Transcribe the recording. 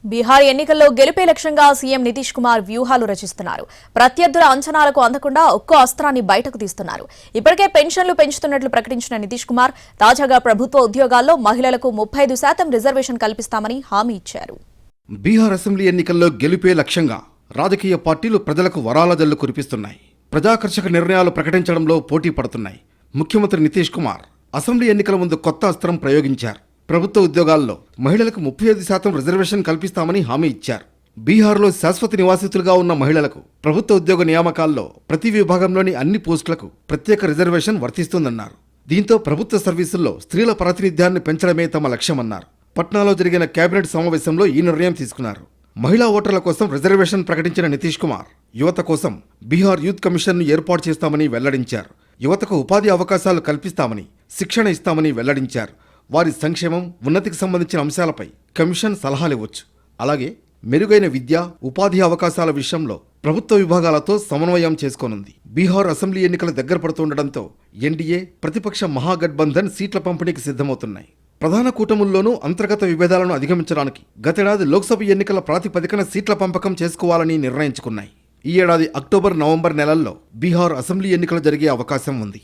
బీహార్ ఎన్నికల్లో గెలుపే లక్ష్యంగా సీఎం నితీష్ కుమార్ వ్యూహాలు రచిస్తున్నారు. ప్రత్యర్థుల అంచనాలకు అందకుండా ఒక్కో అస్త్రాన్ని బయటకు తీస్తున్నారు. ఇప్పటికే పెన్షన్లు పెంచుతున్నట్లు ప్రకటించిన నితీష్ కుమార్ తాజాగా ప్రభుత్వ ఉద్యోగాల్లో మహిళలకు 35% రిజర్వేషన్ కల్పిస్తామని హామీ ఇచ్చారు. బీహార్ అసెంబ్లీ ఎన్నికల్లో గెలుపే లక్ష్యంగా రాజకీయ పార్టీలు ప్రజలకు వరాల జల్లు కురిపిస్తున్నాయి. ప్రజాకర్షక నిర్ణయాలు ప్రకటించడంలో పోటీ పడుతున్నాయి. ముఖ్యమంత్రి నితీష్ కుమార్ అసెంబ్లీ ఎన్నికల ముందు కొత్త అస్త్రం ప్రయోగించారు. ప్రభుత్వ ఉద్యోగాల్లో మహిళలకు 35% రిజర్వేషన్ కల్పిస్తామని హామీ ఇచ్చారు. బీహార్లో శాశ్వత నివాసితులుగా ఉన్న మహిళలకు ప్రభుత్వ ఉద్యోగ నియామకాల్లో ప్రతి విభాగంలోని అన్ని పోస్టులకు ప్రత్యేక రిజర్వేషన్ వర్తిస్తుందన్నారు. దీంతో ప్రభుత్వ సర్వీసుల్లో స్త్రీల ప్రాతినిధ్యాన్ని పెంచడమే తమ లక్ష్యమన్నారు. పట్నాలో జరిగిన కేబినెట్ సమావేశంలో ఈ నిర్ణయం తీసుకున్నారు. మహిళా ఓటర్ల కోసం రిజర్వేషన్ ప్రకటించిన నితీష్ కుమార్ యువత కోసం బీహార్ యూత్ కమిషన్ను ఏర్పాటు చేస్తామని వెల్లడించారు. యువతకు ఉపాధి అవకాశాలు కల్పిస్తామని, శిక్షణ ఇస్తామని వెల్లడించారు. వారి సంక్షేమం, ఉన్నతికి సంబంధించిన అంశాలపై కమిషన్ సలహాలివ్వచ్చు. అలాగే మెరుగైన విద్య, ఉపాధి అవకాశాల విషయంలో ప్రభుత్వ విభాగాలతో సమన్వయం చేసుకోనుంది. బీహార్ అసెంబ్లీ ఎన్నికలు దగ్గర పడుతుండటంతో ఎన్డీఏ, ప్రతిపక్ష మహాగఠబంధన్ సీట్ల పంపిణీకి సిద్ధమవుతున్నాయి. ప్రధాన కూటముల్లోనూ అంతర్గత విభేదాలను అధిగమించడానికి గతేడాది లోక్సభ ఎన్నికల ప్రాతిపదికన సీట్ల పంపకం చేసుకోవాలని నిర్ణయించుకున్నాయి. ఈ ఏడాది అక్టోబర్, నవంబర్ నెలల్లో బీహార్ అసెంబ్లీ ఎన్నికలు జరిగే అవకాశం ఉంది.